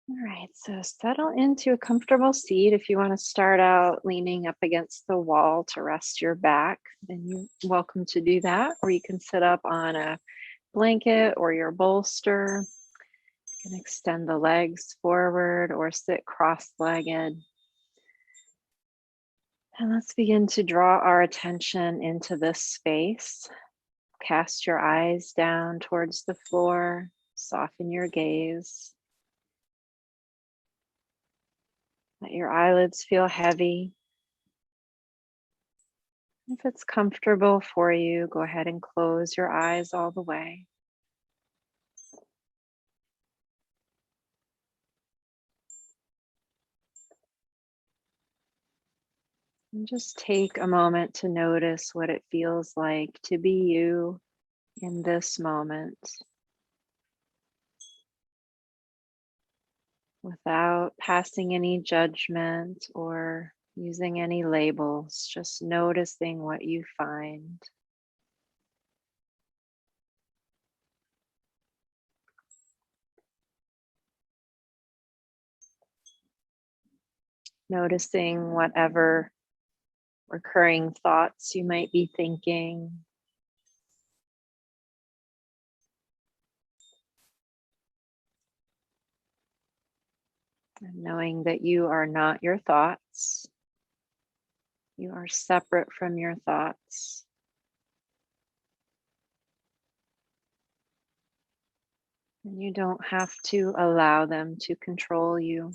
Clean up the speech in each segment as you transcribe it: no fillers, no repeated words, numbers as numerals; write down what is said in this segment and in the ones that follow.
All right, so settle into a comfortable seat. If you want to start out leaning up against the wall to rest your back, then you're welcome to do that. Or you can sit up on a blanket or your bolster. You can extend the legs forward or sit cross legged. And let's begin to draw our attention into this space. Cast your eyes down towards the floor, soften your gaze. Let your eyelids feel heavy. If it's comfortable for you, go ahead and close your eyes all the way. And just take a moment to notice what it feels like to be you in this moment without passing any judgment or using any labels, just noticing what you find. Noticing whatever recurring thoughts you might be thinking. And knowing that you are not your thoughts, you are separate from your thoughts. And you don't have to allow them to control you.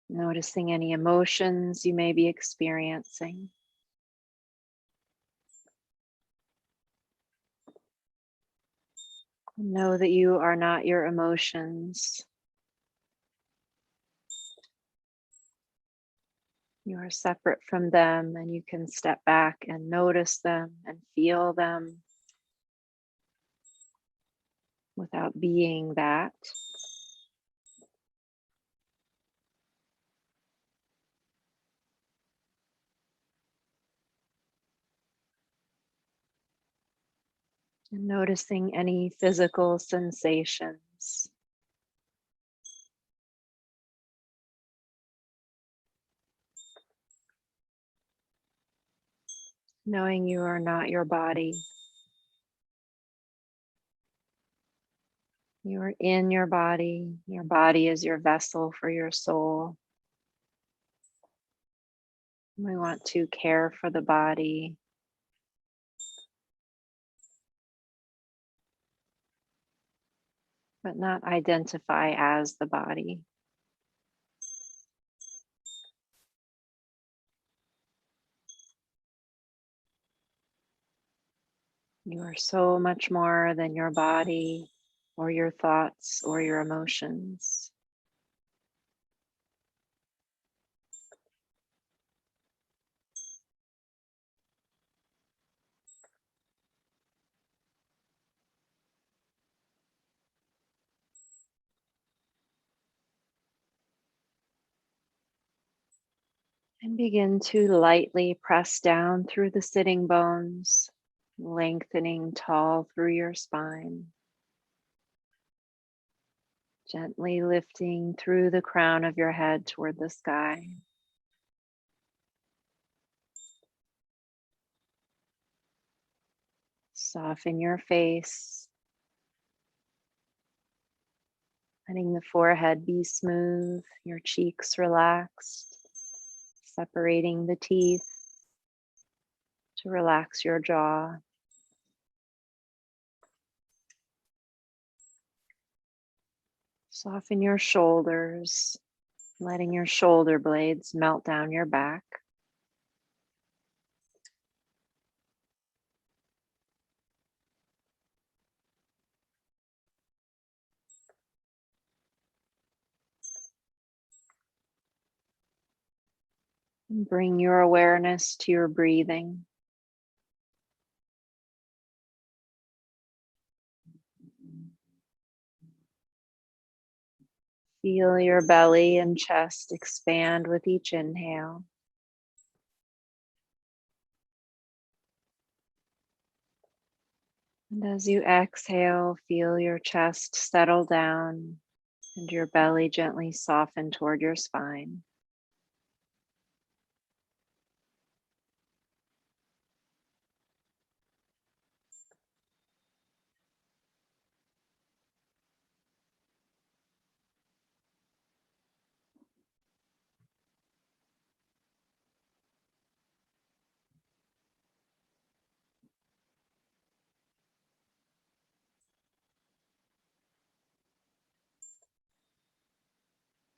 Noticing any emotions you may be experiencing. Know that you are not your emotions. You are separate from them, and you can step back and notice them and feel them without being that. And noticing any physical sensations. Knowing you are not your body. You are in your body. Your body is your vessel for your soul. We want to care for the body, but not identify as the body. You are so much more than your body or your thoughts or your emotions. And begin to lightly press down through the sitting bones, lengthening tall through your spine. Gently lifting through the crown of your head toward the sky. Soften your face, letting the forehead be smooth, your cheeks relaxed, separating the teeth to relax your jaw. Soften your shoulders, letting your shoulder blades melt down your back. And bring your awareness to your breathing. Feel your belly and chest expand with each inhale. And as you exhale, feel your chest settle down and your belly gently soften toward your spine.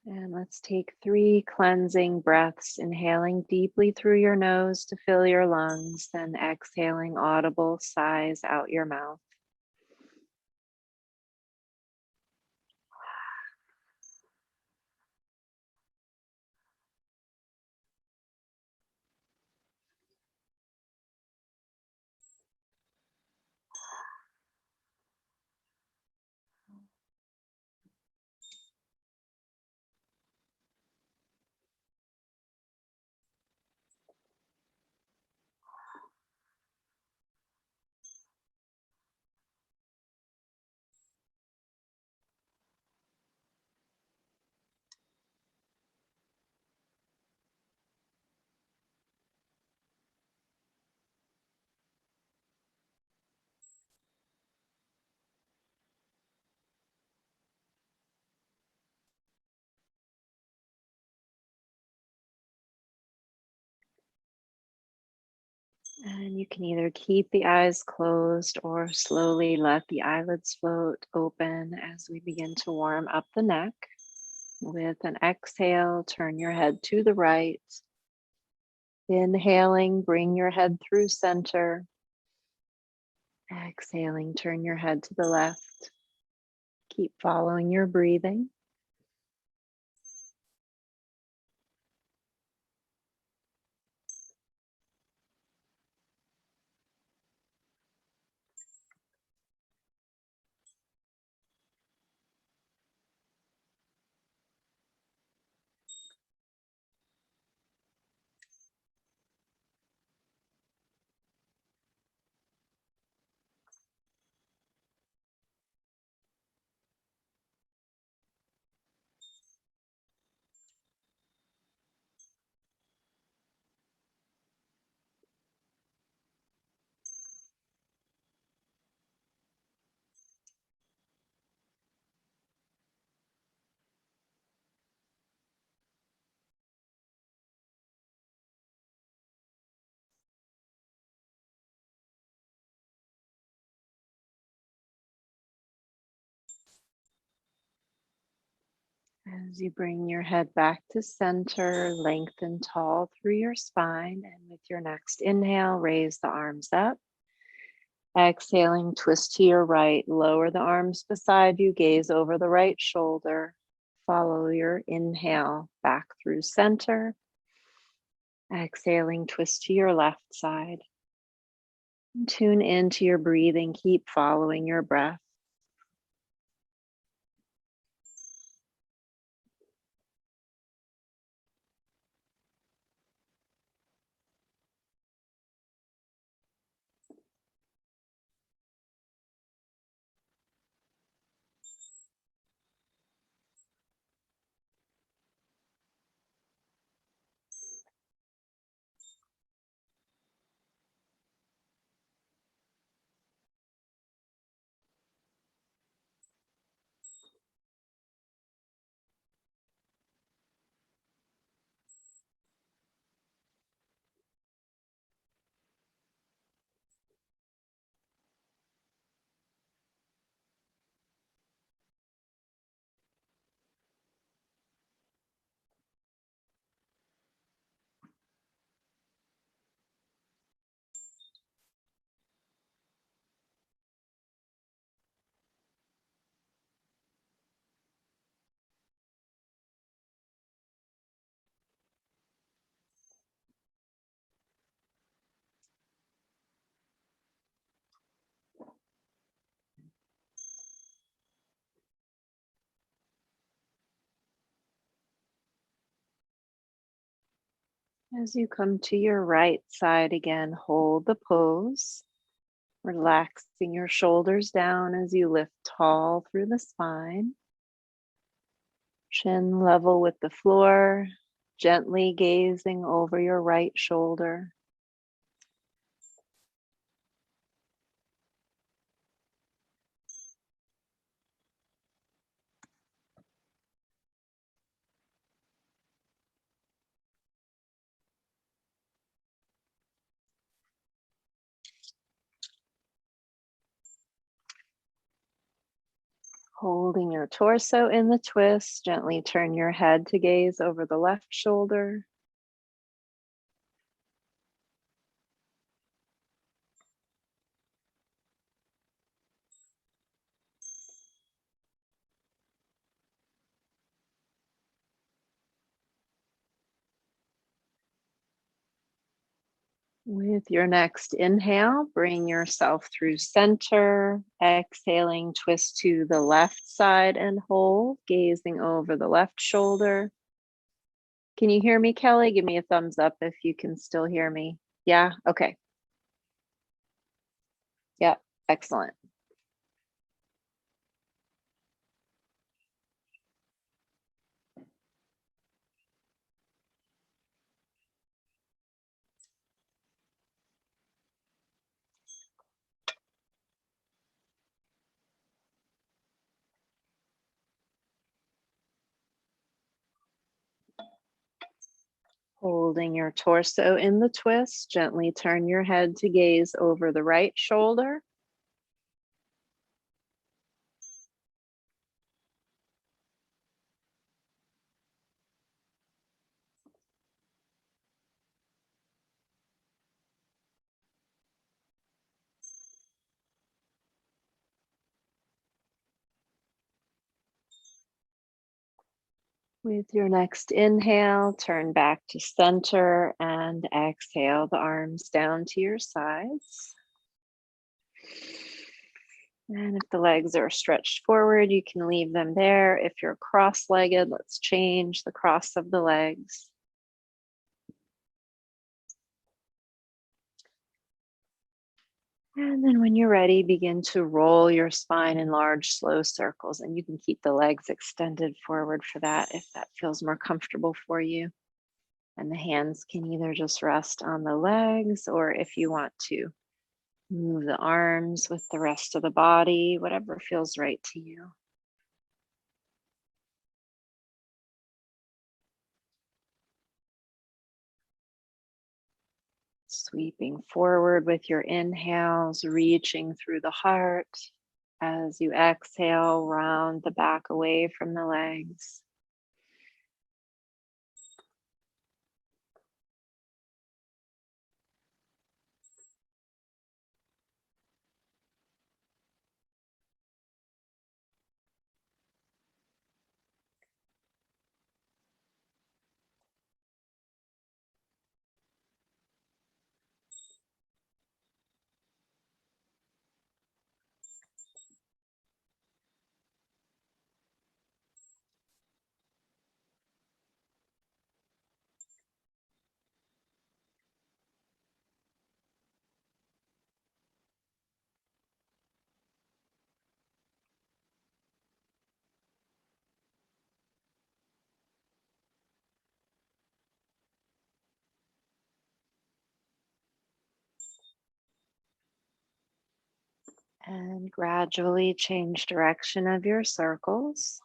And let's take 3 cleansing breaths, inhaling deeply through your nose to fill your lungs, then exhaling audible sighs out your mouth. And you can either keep the eyes closed or slowly let the eyelids float open as we begin to warm up the neck. With an exhale, turn your head to the right. Inhaling, bring your head through center. Exhaling, turn your head to the left. Keep following your breathing. As you bring your head back to center, lengthen tall through your spine. And with your next inhale, raise the arms up. Exhaling, twist to your right, lower the arms beside you, gaze over the right shoulder. Follow your inhale back through center. Exhaling, twist to your left side. And tune into your breathing, keep following your breath. As you come to your right side again, hold the pose. Relaxing your shoulders down as you lift tall through the spine. Chin level with the floor, gently gazing over your right shoulder. Holding your torso in the twist, gently turn your head to gaze over the left shoulder. With your next inhale, bring yourself through center. Exhaling, twist to the left side and hold, gazing over the left shoulder. Can you hear me, Kelly? Give me a thumbs up if you can still hear me. Yeah? Okay. Yep. Excellent. Holding your torso in the twist, gently turn your head to gaze over the right shoulder. With your next inhale, turn back to center and exhale the arms down to your sides. And if the legs are stretched forward, you can leave them there. If you're cross-legged, let's change the cross of the legs. And then when you're ready, begin to roll your spine in large, slow circles. And you can keep the legs extended forward for that if that feels more comfortable for you. And the hands can either just rest on the legs, or if you want to, move the arms with the rest of the body, whatever feels right to you. Sweeping forward with your inhales, reaching through the heart. As you exhale, round the back away from the legs. And gradually change direction of your circles.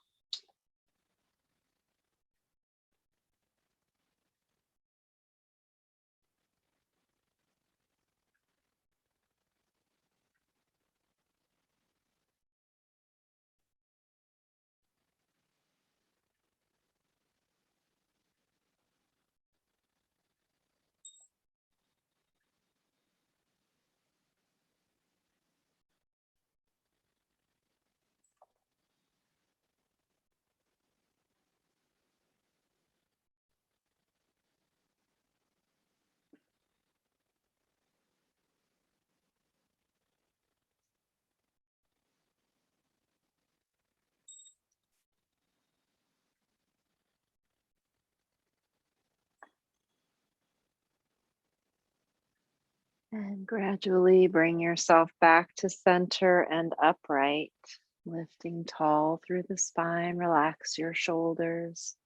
And gradually bring yourself back to center and upright, lifting tall through the spine. Relax your shoulders.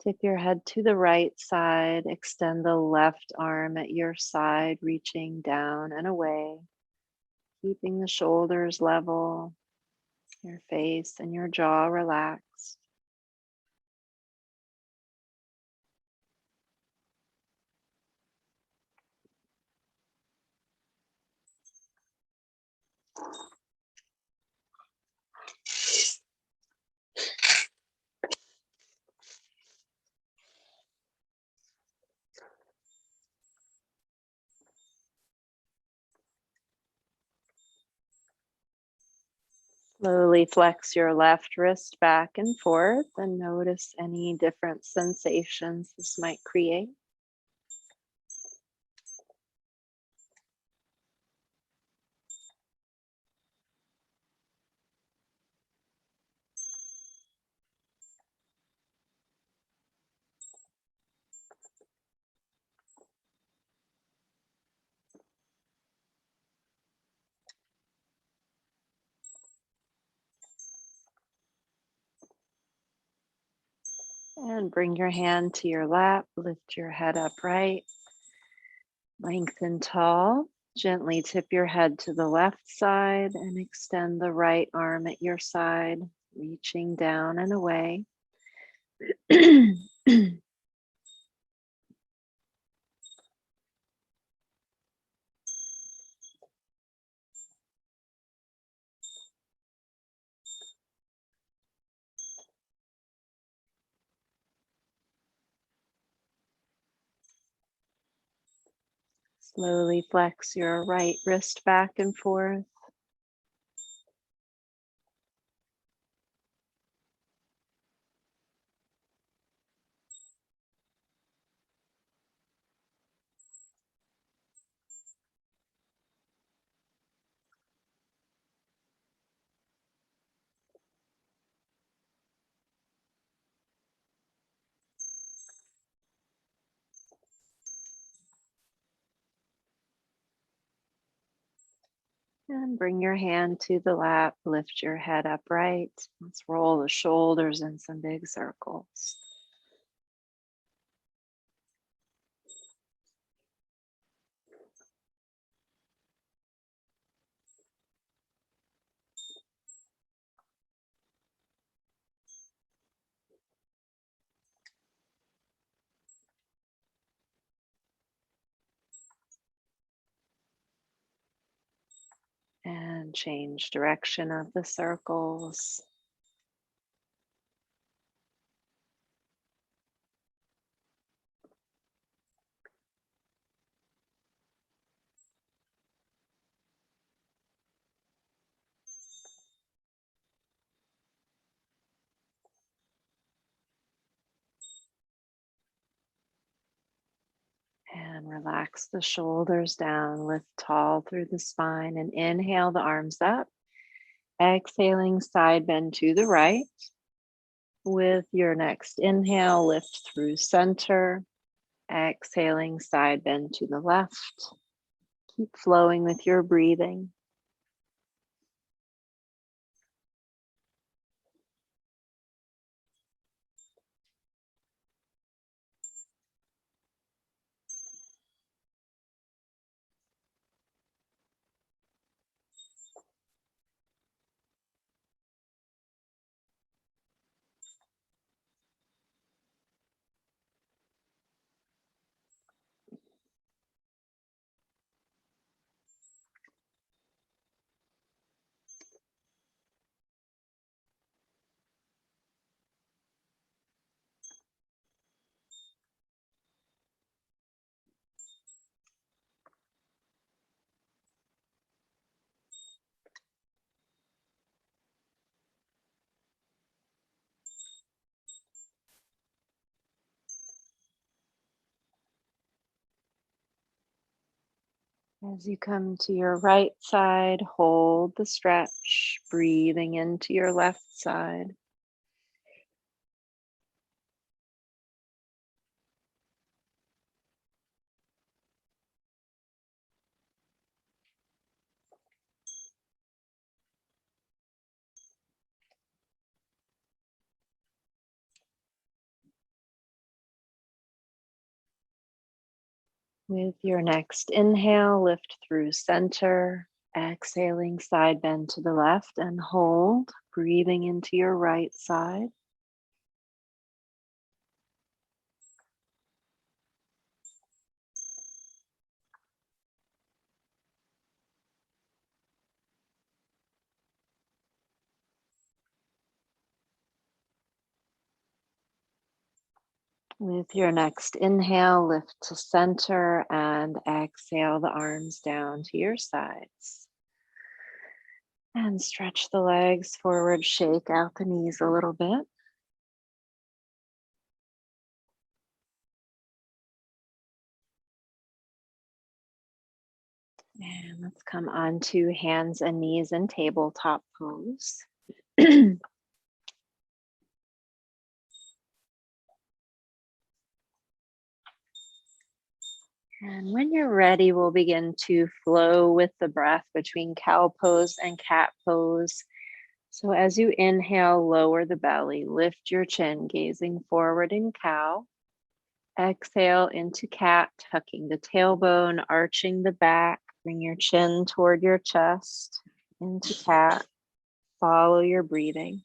Tip your head to the right side. Extend the left arm at your side, reaching down and away, keeping the shoulders level, your face and your jaw relaxed. Slowly flex your left wrist back and forth and notice any different sensations this might create. And bring your hand to your lap, lift your head upright, lengthen tall. Gently tip your head to the left side and extend the right arm at your side, reaching down and away. Slowly flex your right wrist back and forth. And bring your hand to the lap, lift your head upright. Let's roll the shoulders in some big circles. And change direction of the circles. And relax the shoulders down, lift tall through the spine, and inhale the arms up. Exhaling, side bend to the right. With your next inhale, lift through center. Exhaling, side bend to the left. Keep flowing with your breathing. As you come to your right side, hold the stretch, breathing into your left side. With your next inhale, lift through center. Exhaling, side bend to the left and hold, breathing into your right side. With your next inhale, lift to center and exhale the arms down to your sides. And stretch the legs forward, shake out the knees a little bit. And let's come on to hands and knees in tabletop pose. And when you're ready, we'll begin to flow with the breath between cow pose and cat pose. So as you inhale, lower the belly, lift your chin, gazing forward in cow. Exhale into cat, tucking the tailbone, arching the back. Bring your chin toward your chest. Into cat. Follow your breathing.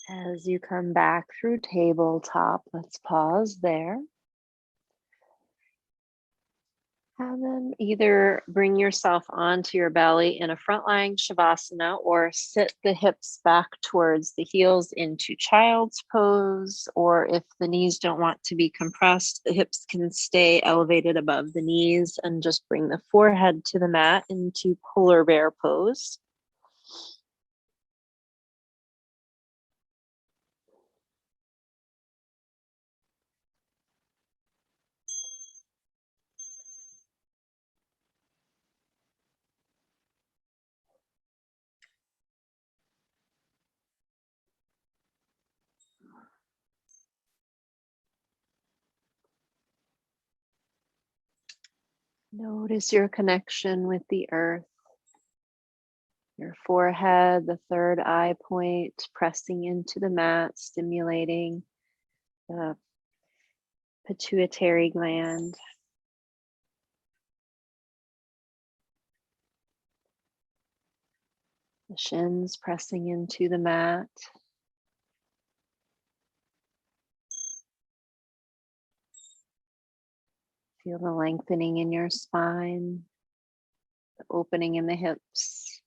As you come back through tabletop, let's pause there. And then either bring yourself onto your belly in a front lying Shavasana or sit the hips back towards the heels into child's pose. Or if the knees don't want to be compressed, the hips can stay elevated above the knees and just bring the forehead to the mat into polar bear pose. Notice your connection with the earth, your forehead, the third eye point, pressing into the mat, stimulating the pituitary gland. The shins pressing into the mat. Feel the lengthening in your spine, the opening in the hips.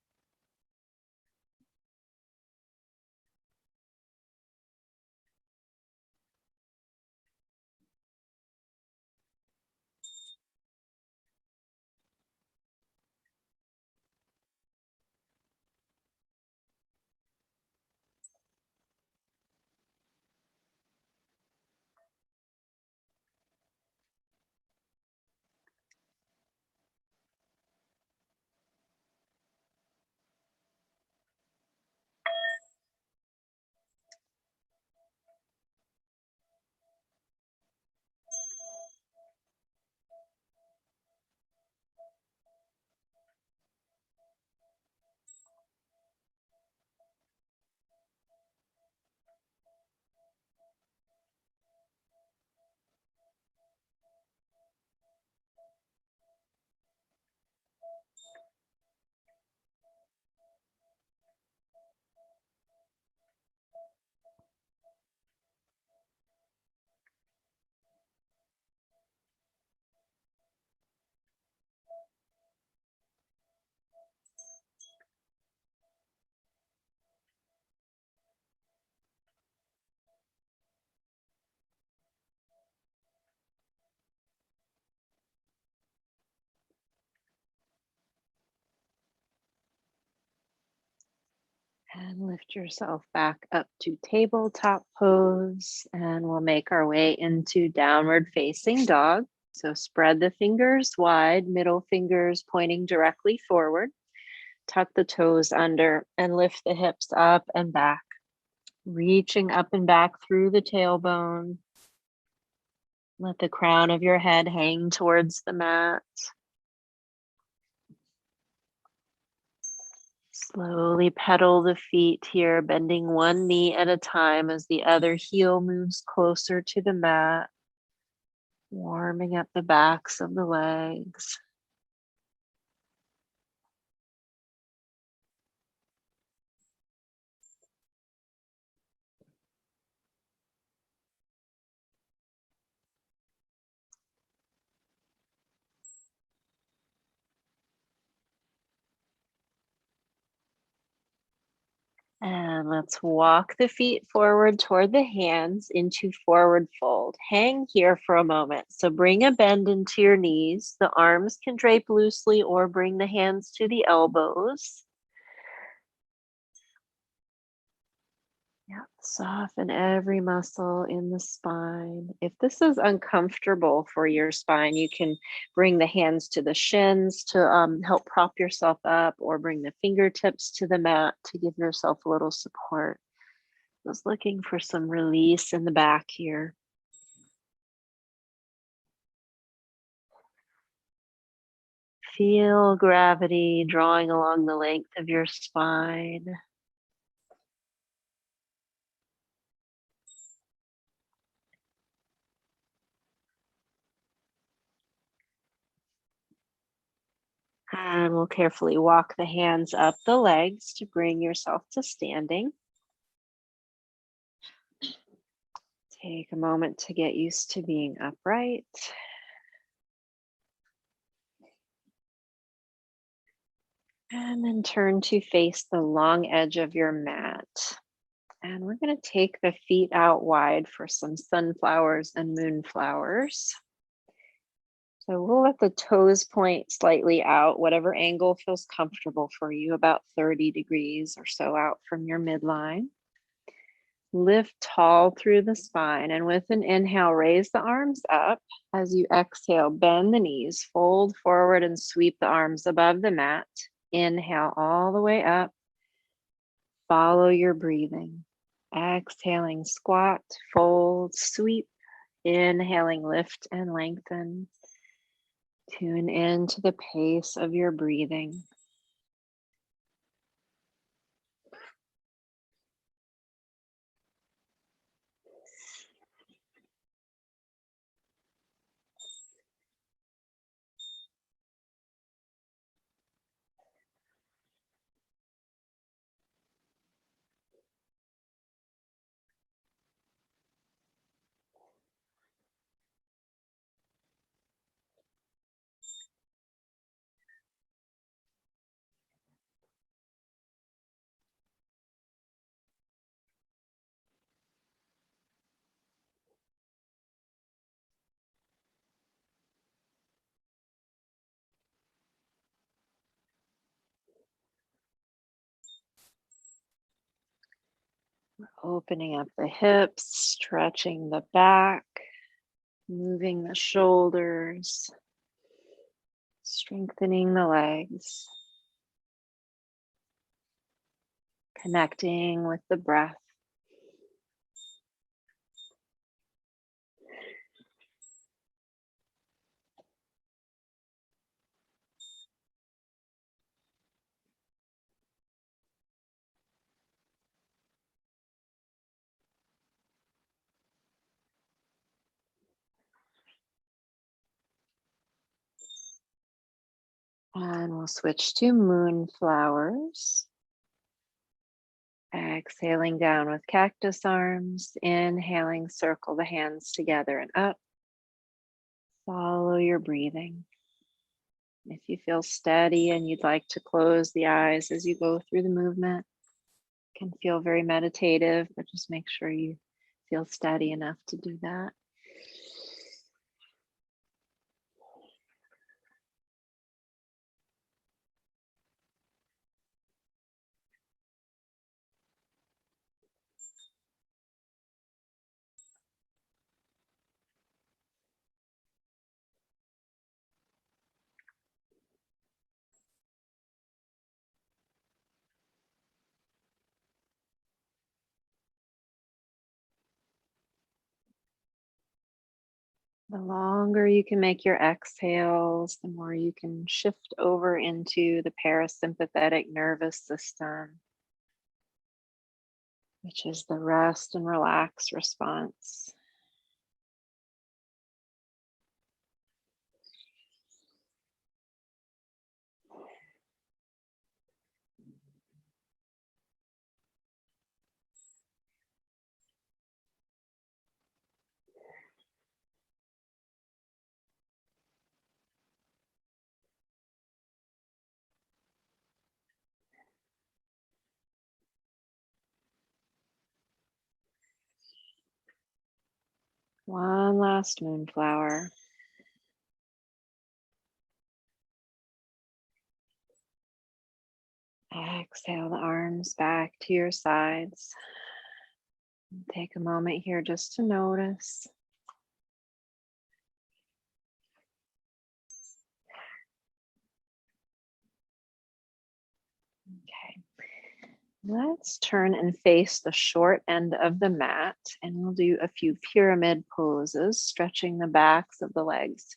And lift yourself back up to tabletop pose. And we'll make our way into downward facing dog. So spread the fingers wide, middle fingers pointing directly forward. Tuck the toes under and lift the hips up and back. Reaching up and back through the tailbone. Let the crown of your head hang towards the mat. Slowly pedal the feet here, bending one knee at a time as the other heel moves closer to the mat, warming up the backs of the legs. And let's walk the feet forward toward the hands into forward fold. Hang here for a moment. So bring a bend into your knees. The arms can drape loosely or bring the hands to the elbows. Yeah, soften every muscle in the spine. If this is uncomfortable for your spine, you can bring the hands to the shins to help prop yourself up, or bring the fingertips to the mat to give yourself a little support. Just looking for some release in the back here. Feel gravity drawing along the length of your spine. And we'll carefully walk the hands up the legs to bring yourself to standing. Take a moment to get used to being upright. And then turn to face the long edge of your mat. And we're going to take the feet out wide for some sunflowers and moonflowers. So we'll let the toes point slightly out, whatever angle feels comfortable for you, about 30 degrees or so out from your midline. Lift tall through the spine, and with an inhale, raise the arms up. As you exhale, bend the knees, fold forward and sweep the arms above the mat. Inhale all the way up. Follow your breathing. Exhaling, squat, fold, sweep. Inhaling, lift and lengthen. Tune into the pace of your breathing. Opening up the hips, stretching the back, moving the shoulders, strengthening the legs, connecting with the breath. And we'll switch to moonflowers. Exhaling down with cactus arms. Inhaling, circle the hands together and up. Follow your breathing. If you feel steady and you'd like to close the eyes as you go through the movement, it can feel very meditative, but just make sure you feel steady enough to do that. The longer you can make your exhales, the more you can shift over into the parasympathetic nervous system, which is the rest and relax response. One last moonflower. Exhale the arms back to your sides. Take a moment here just to notice. Okay. Let's turn and face the short end of the mat, and we'll do a few pyramid poses, stretching the backs of the legs.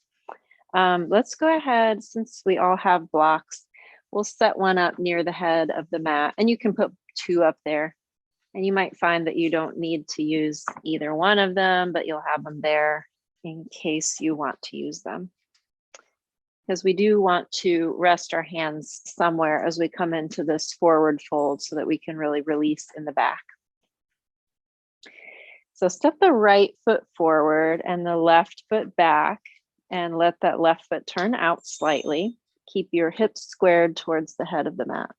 Let's go ahead, since we all have blocks, we'll set one up near the head of the mat, and you can put two up there. And you might find that you don't need to use either one of them, but you'll have them there in case you want to use them. Because we do want to rest our hands somewhere as we come into this forward fold so that we can really release in the back. So step the right foot forward and the left foot back, and let that left foot turn out slightly. Keep your hips squared towards the head of the mat.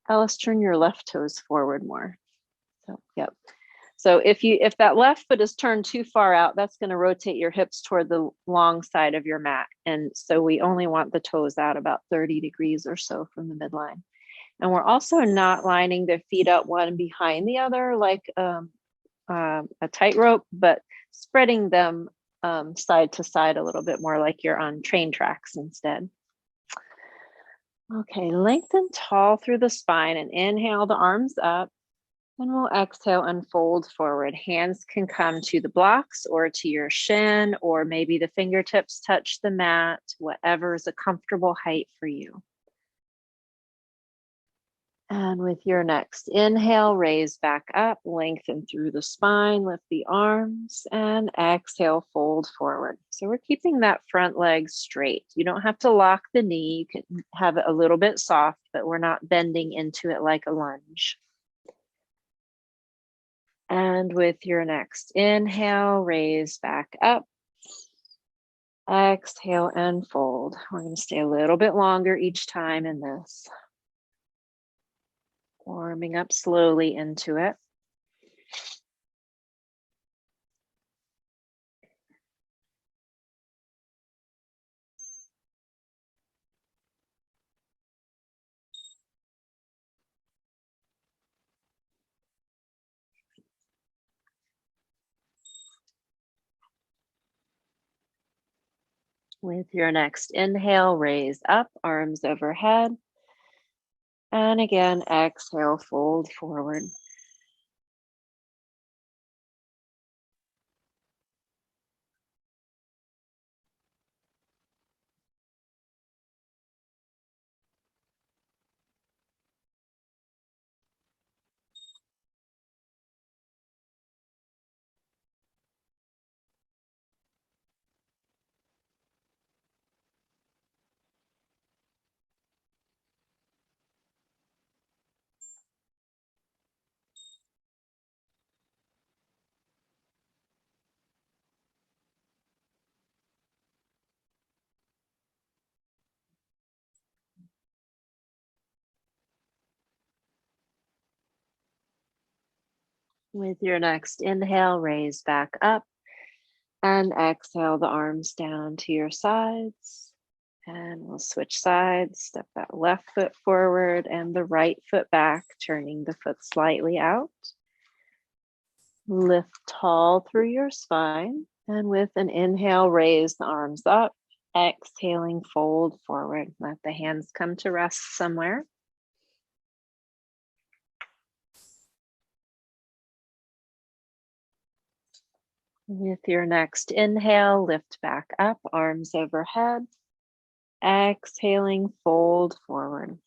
Alice, turn your left toes forward more. So, yep. So if that left foot is turned too far out, that's going to rotate your hips toward the long side of your mat. And so we only want the toes out about 30 degrees or so from the midline. And we're also not lining the feet up one behind the other like a tightrope, but spreading them side to side a little bit more like you're on train tracks instead. Okay, lengthen tall through the spine and inhale the arms up. And we'll exhale and fold forward. Hands can come to the blocks or to your shin, or maybe the fingertips touch the mat, whatever is a comfortable height for you. And with your next inhale, raise back up, lengthen through the spine, lift the arms, and exhale, fold forward. So we're keeping that front leg straight. You don't have to lock the knee. You can have it a little bit soft, but we're not bending into it like a lunge. And with your next inhale, raise back up. Exhale and fold. We're going to stay a little bit longer each time in this. Warming up slowly into it. With your next inhale, raise up, arms overhead. And again, exhale, fold forward. With your next inhale, raise back up. And exhale the arms down to your sides. And we'll switch sides, step that left foot forward and the right foot back, turning the foot slightly out. Lift tall through your spine. And with an inhale, raise the arms up. Exhaling, fold forward. Let the hands come to rest somewhere. With your next inhale, lift back up, arms overhead. Exhaling, fold forward.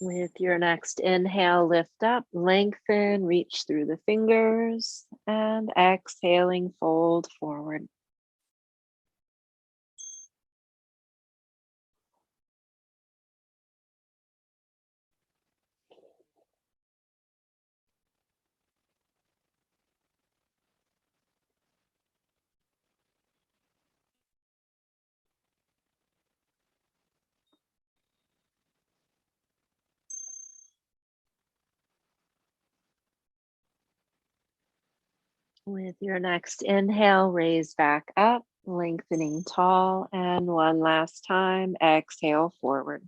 With your next inhale, lift up, lengthen, reach through the fingers, and exhaling, fold forward. With your next inhale, raise back up, lengthening tall, and one last time, exhale forward.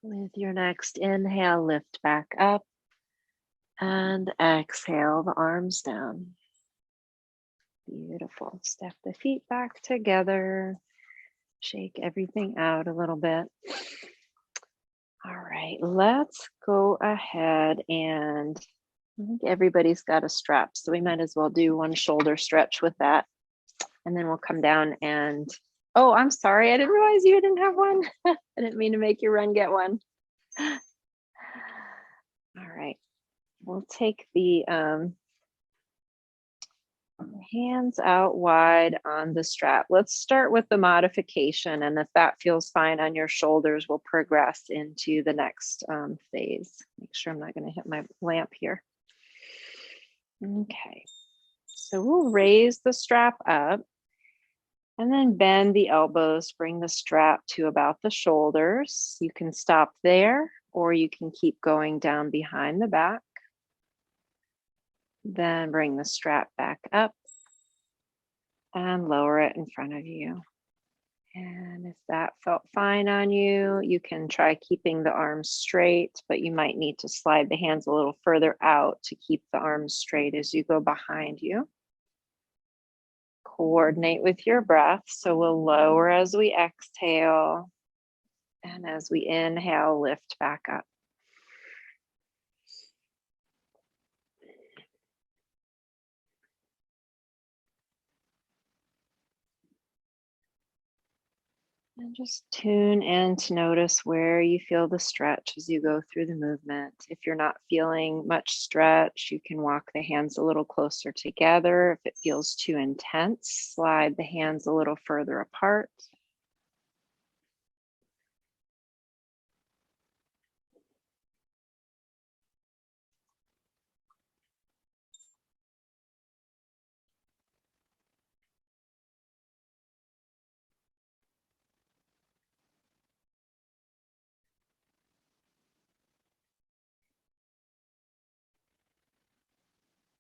With your next inhale, lift back up and exhale the arms down. Beautiful. Step the feet back together. Shake everything out a little bit. All right, let's go ahead and I think everybody's got a strap, so we might as well do one shoulder stretch with that. And then we'll come down and, oh, I'm sorry. I didn't realize you didn't have one. I didn't mean to make you run get one. All right, we'll take the hands out wide on the strap. Let's start with the modification, and if that feels fine on your shoulders, we'll progress into the next phase. Make sure I'm not going to hit my lamp here. Okay, so we'll raise the strap up and then bend the elbows, bring the strap to about the shoulders. You can stop there, or you can keep going down behind the back. Then bring the strap back up and lower it in front of you. And if that felt fine on you, you can try keeping the arms straight, but you might need to slide the hands a little further out to keep the arms straight as you go behind you. Coordinate with your breath. So we'll lower as we exhale. And as we inhale, lift back up. And just tune in to notice where you feel the stretch as you go through the movement. If you're not feeling much stretch, you can walk the hands a little closer together. If it feels too intense, slide the hands a little further apart.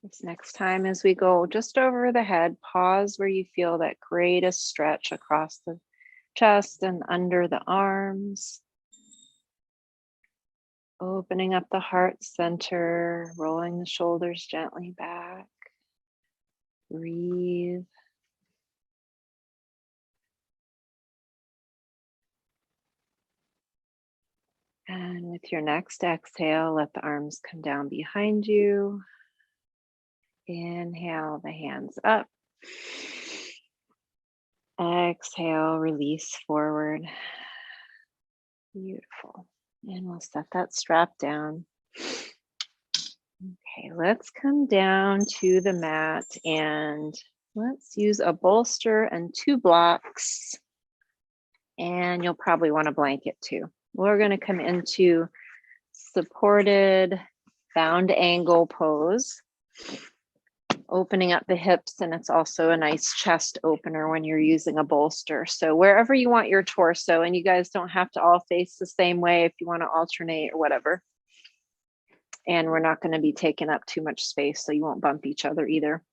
This next time as we go just over the head, pause where you feel that greatest stretch across the chest and under the arms. Opening up the heart center, rolling the shoulders gently back. Breathe. And with your next exhale, let the arms come down behind you. Inhale the hands up. Exhale, release forward. Beautiful. And we'll set that strap down. Okay, let's come down to the mat and let's use a bolster and 2 blocks. And you'll probably want a blanket too. We're going to come into supported bound angle pose. opening up the hips, and it's also a nice chest opener when you're using a bolster. So wherever you want your torso, and you guys don't have to all face the same way if you want to alternate or whatever. And we're not going to be taking up too much space, so you won't bump each other either.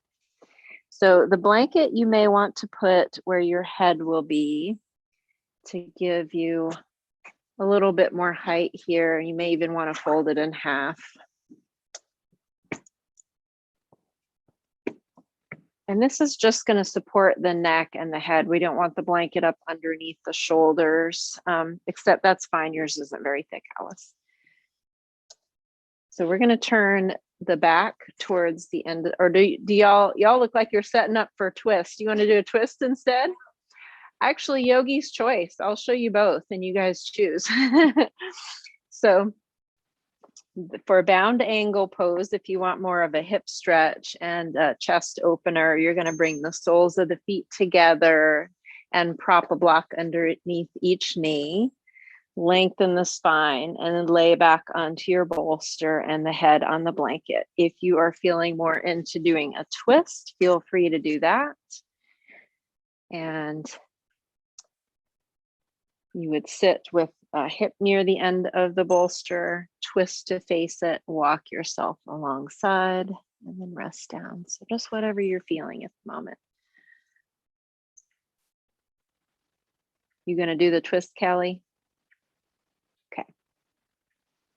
So the blanket you may want to put where your head will be to give you a little bit more height here. You may even want to fold it in half. And this is just going to support the neck and the head. We don't want the blanket up underneath the shoulders, except that's fine. Yours isn't very thick, Alice. So we're going to turn the back towards the end. Or do y'all look like you're setting up for a twist? You want to do a twist instead? Actually, yogi's choice. I'll show you both and you guys choose. So for a bound angle pose, if you want more of a hip stretch and a chest opener, you're going to bring the soles of the feet together and prop a block underneath each knee. Lengthen the spine and then lay back onto your bolster and the head on the blanket. If you are feeling more into doing a twist, feel free to do that. And you would sit with a hip near the end of the bolster, twist to face it, walk yourself alongside, and then rest down. So just whatever you're feeling at the moment. You gonna do the twist, Kelly? Okay.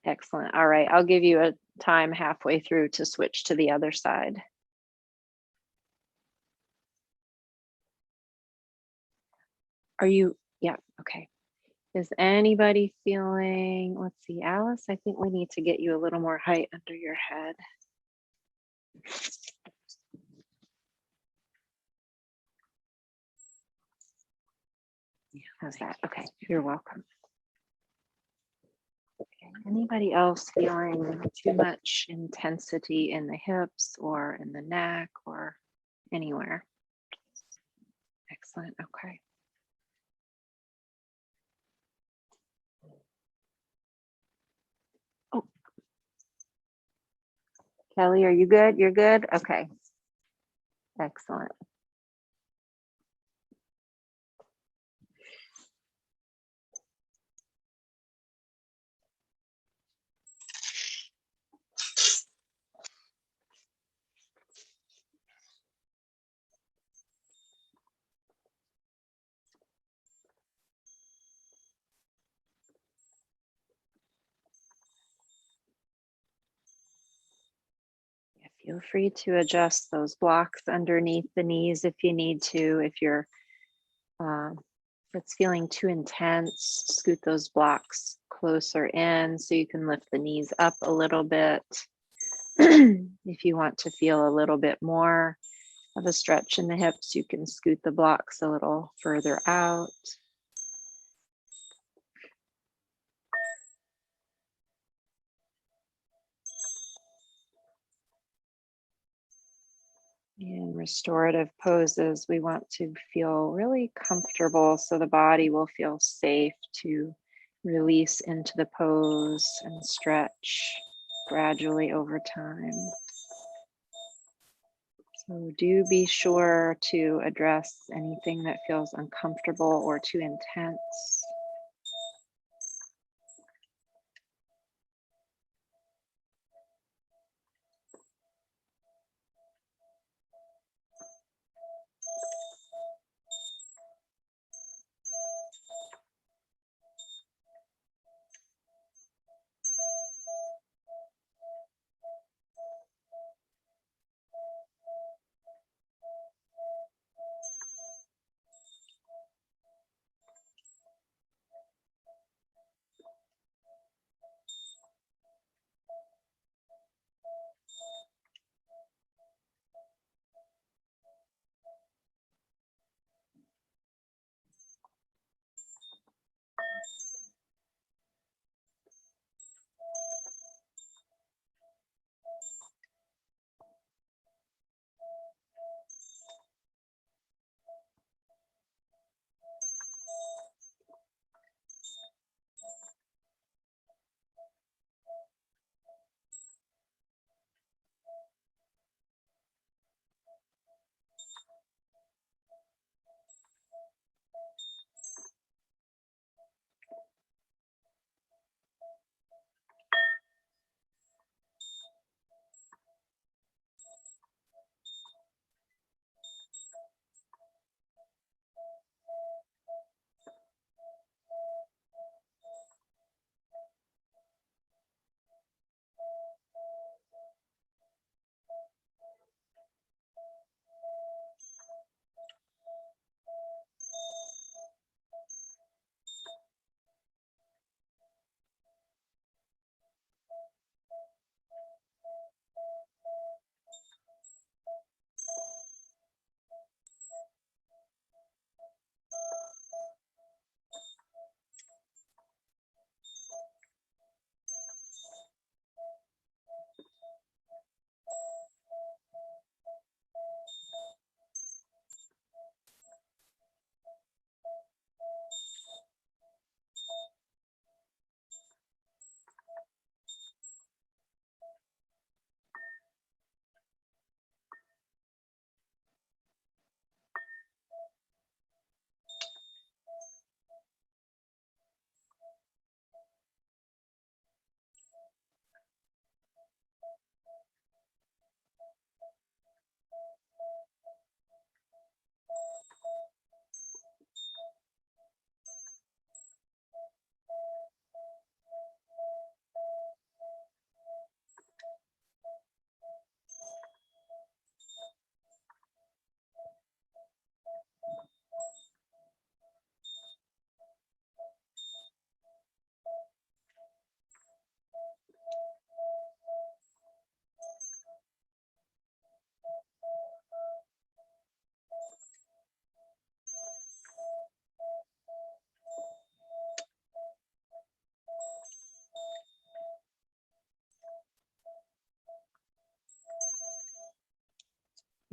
Excellent. All right, I'll give you a time halfway through to switch to the other side. Are you, yeah, okay. Is anybody feeling, let's see, Alice, I think we need to get you a little more height under your head. Yeah, how's that? Okay, you're welcome. Okay. Anybody else feeling too much intensity in the hips or in the neck or anywhere? Excellent, okay. Oh, Kelly, are you good? You're good? Okay, excellent. Feel free to adjust those blocks underneath the knees if you need to. If it's feeling too intense, scoot those blocks closer in so you can lift the knees up a little bit. If you want to feel a little bit more of a stretch in the hips, you can scoot the blocks a little further out. In restorative poses, we want to feel really comfortable so the body will feel safe to release into the pose and stretch gradually over time. So do be sure to address anything that feels uncomfortable or too intense.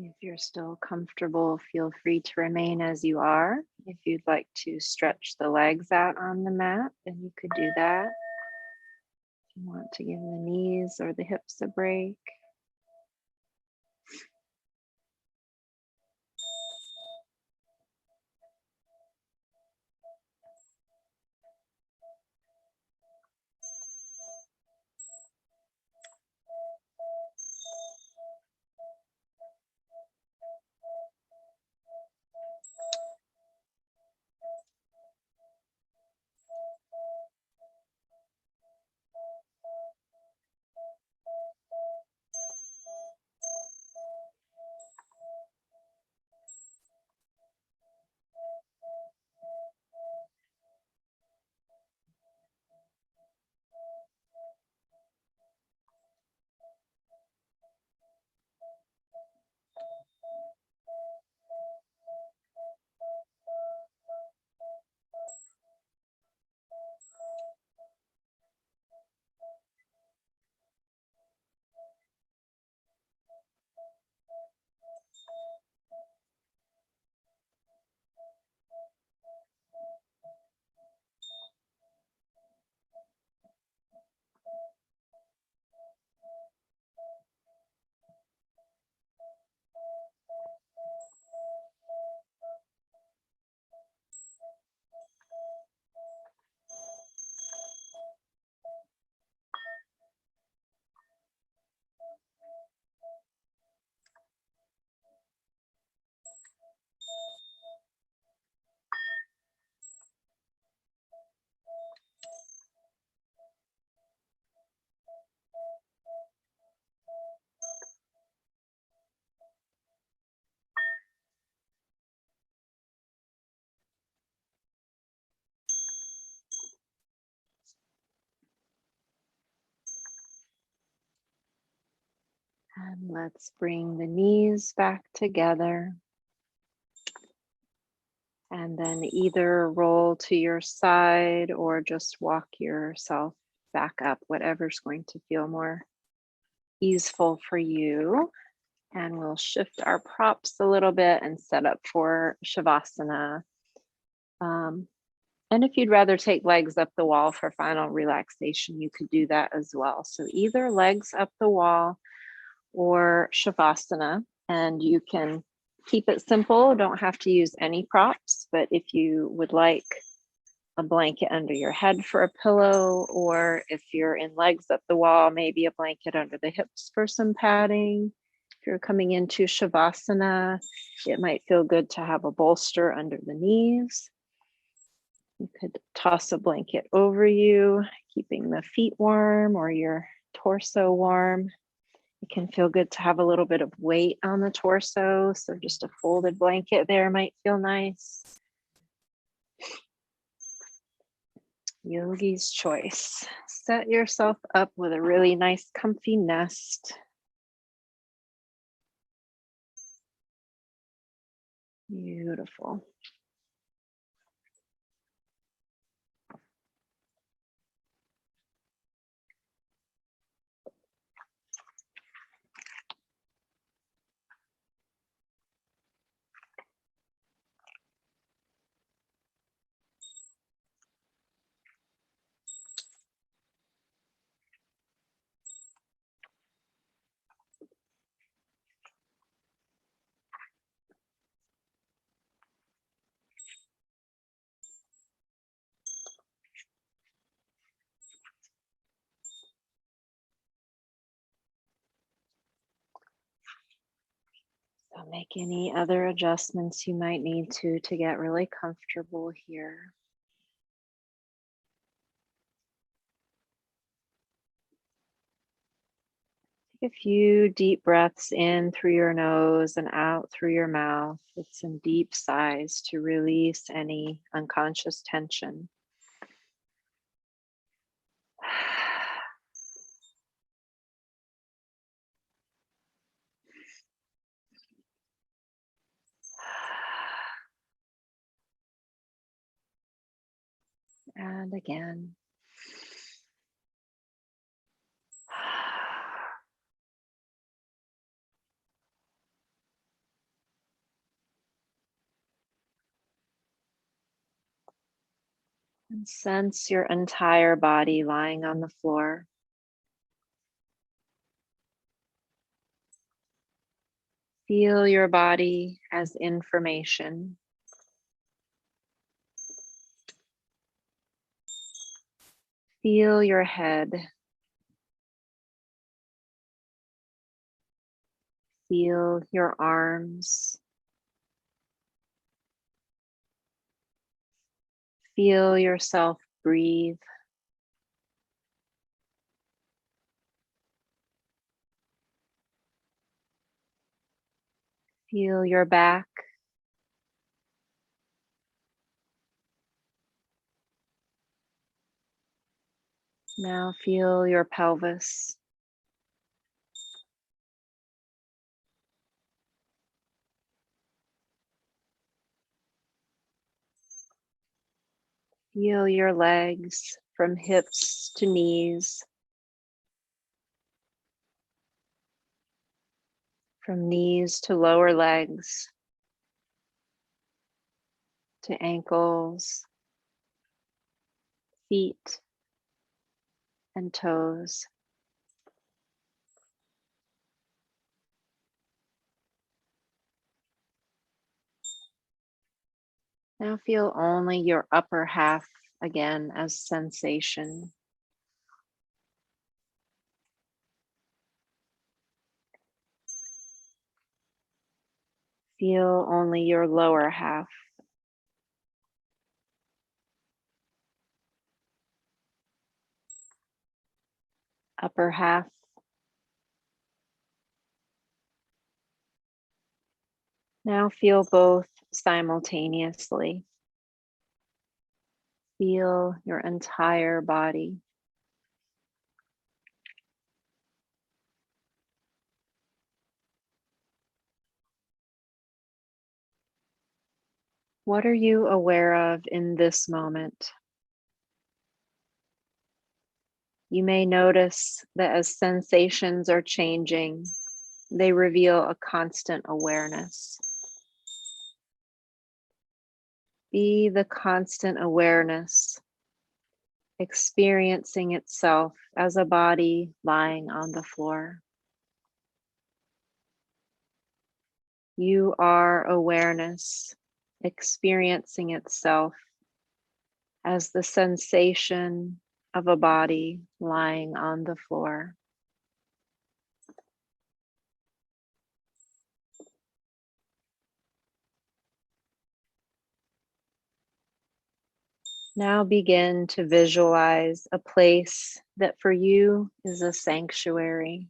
If you're still comfortable, feel free to remain as you are. If you'd like to stretch the legs out on the mat, then you could do that. If you want to give the knees or the hips a break. And let's bring the knees back together. And then either roll to your side or just walk yourself back up, whatever's going to feel more easeful for you. And we'll shift our props a little bit and set up for Shavasana. And if you'd rather take legs up the wall for final relaxation, you could do that as well. So either legs up the wall or Shavasana, and you can keep it simple. Don't have to use any props, but if you would like a blanket under your head for a pillow, or if you're in legs up the wall, maybe a blanket under the hips for some padding. If you're coming into Shavasana, it might feel good to have a bolster under the knees. You could toss a blanket over you, keeping the feet warm or your torso warm. It can feel good to have a little bit of weight on the torso, so just a folded blanket there might feel nice. Yogi's choice. Set yourself up with a really nice comfy nest. Beautiful. So make any other adjustments you might need to get really comfortable here. Take a few deep breaths in through your nose and out through your mouth with some deep sighs to release any unconscious tension. And again. And sense your entire body lying on the floor. Feel your body as information. Feel your head. Feel your arms. Feel yourself breathe. Feel your back. Now feel your pelvis. Feel your legs from hips to knees, from knees to lower legs, to ankles, feet, and toes. Now feel only your upper half again as sensation. Feel only your lower half. Upper half. Now feel both simultaneously. Feel your entire body. What are you aware of in this moment? You may notice that as sensations are changing, they reveal a constant awareness. Be the constant awareness, experiencing itself as a body lying on the floor. You are awareness, experiencing itself as the sensation of a body lying on the floor. Now begin to visualize a place that for you is a sanctuary.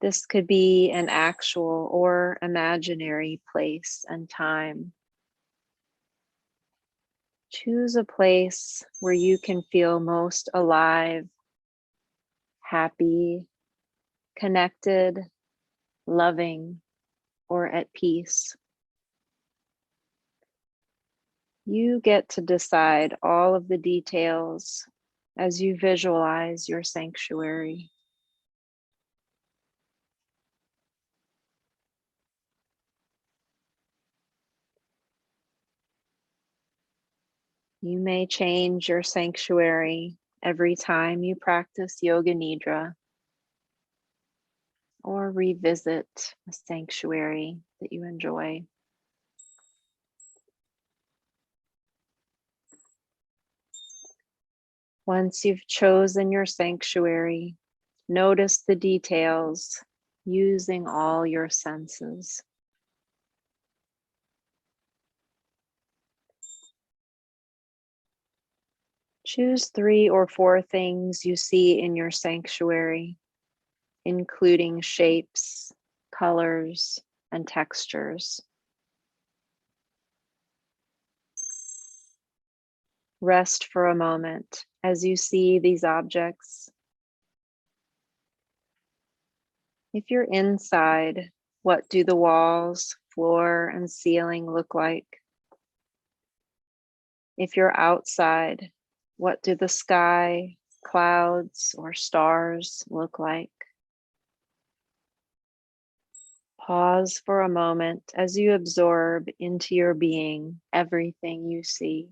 This could be an actual or imaginary place and time. Choose a place where you can feel most alive, happy, connected, loving, or at peace. You get to decide all of the details as you visualize your sanctuary. You may change your sanctuary every time you practice Yoga Nidra or revisit a sanctuary that you enjoy. Once you've chosen your sanctuary, notice the details using all your senses. Choose 3 or 4 things you see in your sanctuary, including shapes, colors, and textures. Rest for a moment as you see these objects. If you're inside, what do the walls, floor, and ceiling look like? If you're outside, what do the sky, clouds, or stars look like? Pause for a moment as you absorb into your being everything you see.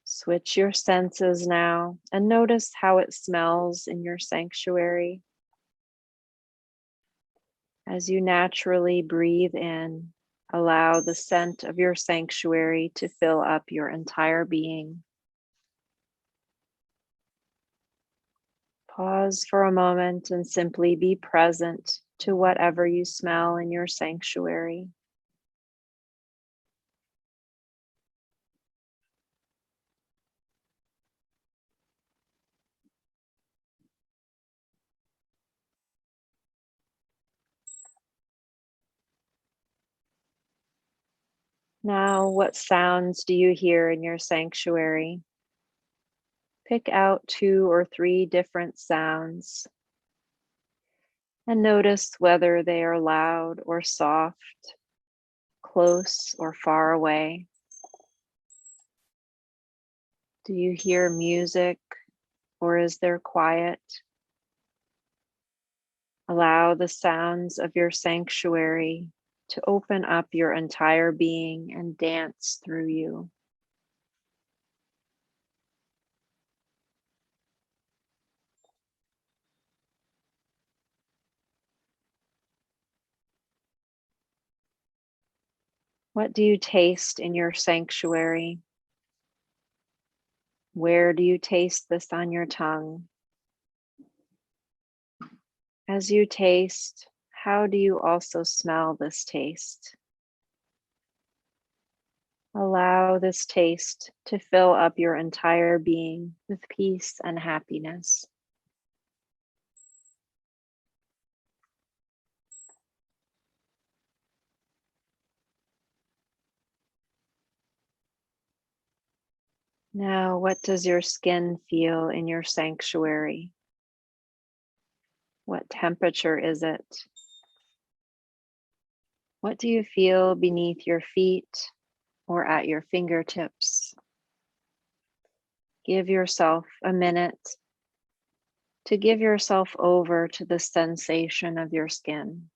Switch your senses now and notice how it smells in your sanctuary. As you naturally breathe in, allow the scent of your sanctuary to fill up your entire being. Pause for a moment and simply be present to whatever you smell in your sanctuary. Now, what sounds do you hear in your sanctuary? Pick out 2 or 3 different sounds and notice whether they are loud or soft, close or far away. Do you hear music or is there quiet? Allow the sounds of your sanctuary to open up your entire being and dance through you. What do you taste in your sanctuary? Where do you taste this on your tongue? As you taste, how do you also smell this taste? Allow this taste to fill up your entire being with peace and happiness. Now, what does your skin feel in your sanctuary? What temperature is it? What do you feel beneath your feet or at your fingertips? Give yourself a minute to give yourself over to the sensation of your skin.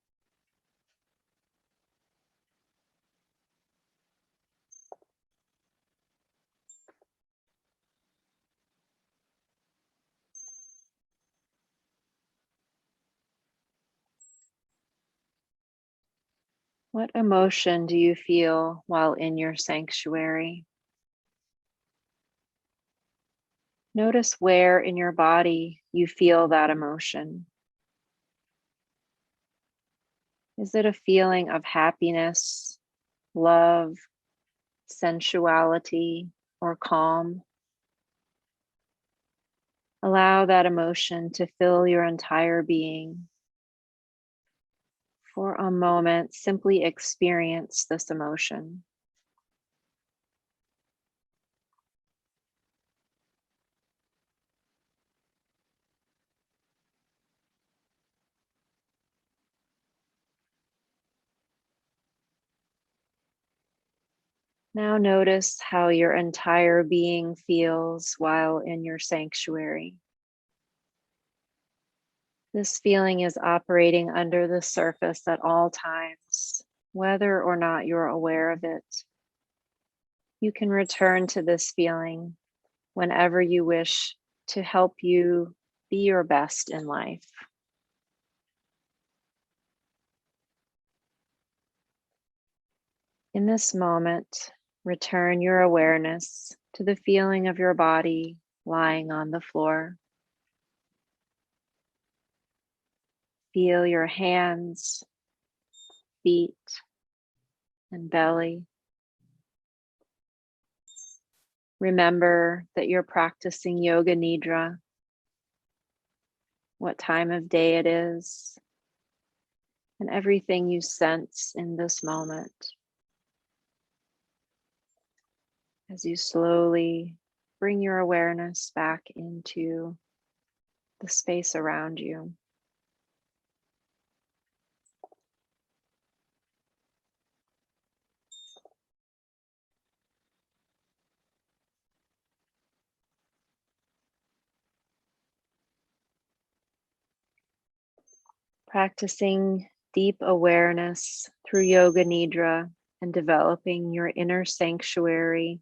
What emotion do you feel while in your sanctuary? Notice where in your body you feel that emotion. Is it a feeling of happiness, love, sensuality, or calm? Allow that emotion to fill your entire being. For a moment, simply experience this emotion. Now notice how your entire being feels while in your sanctuary. This feeling is operating under the surface at all times, whether or not you're aware of it. You can return to this feeling whenever you wish to help you be your best in life. In this moment, return your awareness to the feeling of your body lying on the floor. Feel your hands, feet, and belly. Remember that you're practicing Yoga Nidra, what time of day it is, and everything you sense in this moment. As you slowly bring your awareness back into the space around you. Practicing deep awareness through Yoga Nidra and developing your inner sanctuary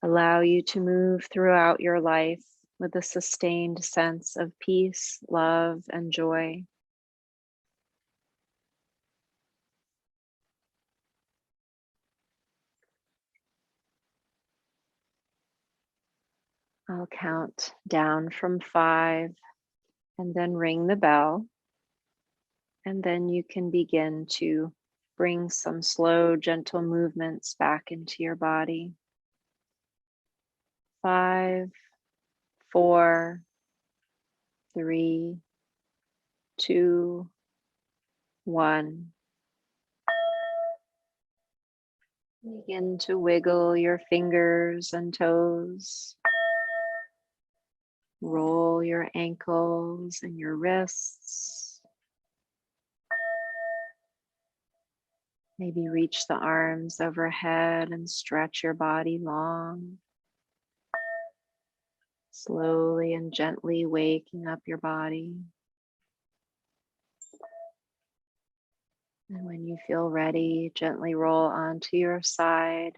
allow you to move throughout your life with a sustained sense of peace, love, and joy. I'll count down from 5 and then ring the bell. And then you can begin to bring some slow, gentle movements back into your body. 5, 4, 3, 2, 1. Begin to wiggle your fingers and toes. Roll your ankles and your wrists. Maybe reach the arms overhead and stretch your body long. Slowly and gently waking up your body. And when you feel ready, gently roll onto your side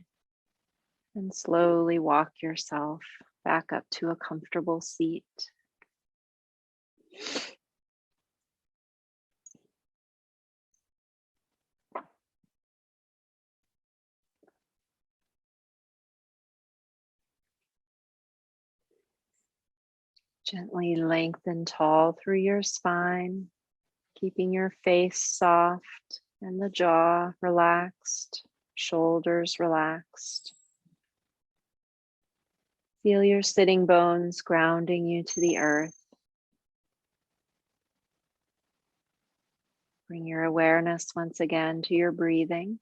and slowly walk yourself back up to a comfortable seat. Gently lengthen tall through your spine, keeping your face soft and the jaw relaxed, shoulders relaxed. Feel your sitting bones grounding you to the earth. Bring your awareness once again to your breathing.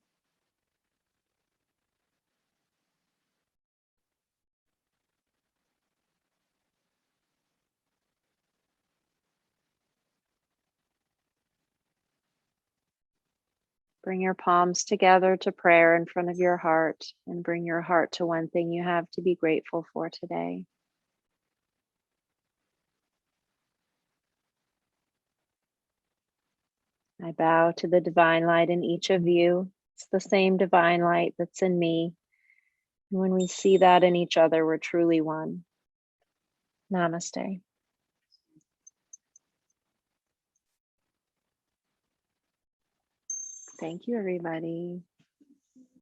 Bring your palms together to prayer in front of your heart and bring your heart to one thing you have to be grateful for today. I bow to the divine light in each of you. It's the same divine light that's in me. And when we see that in each other, we're truly one. Namaste. Thank you, everybody.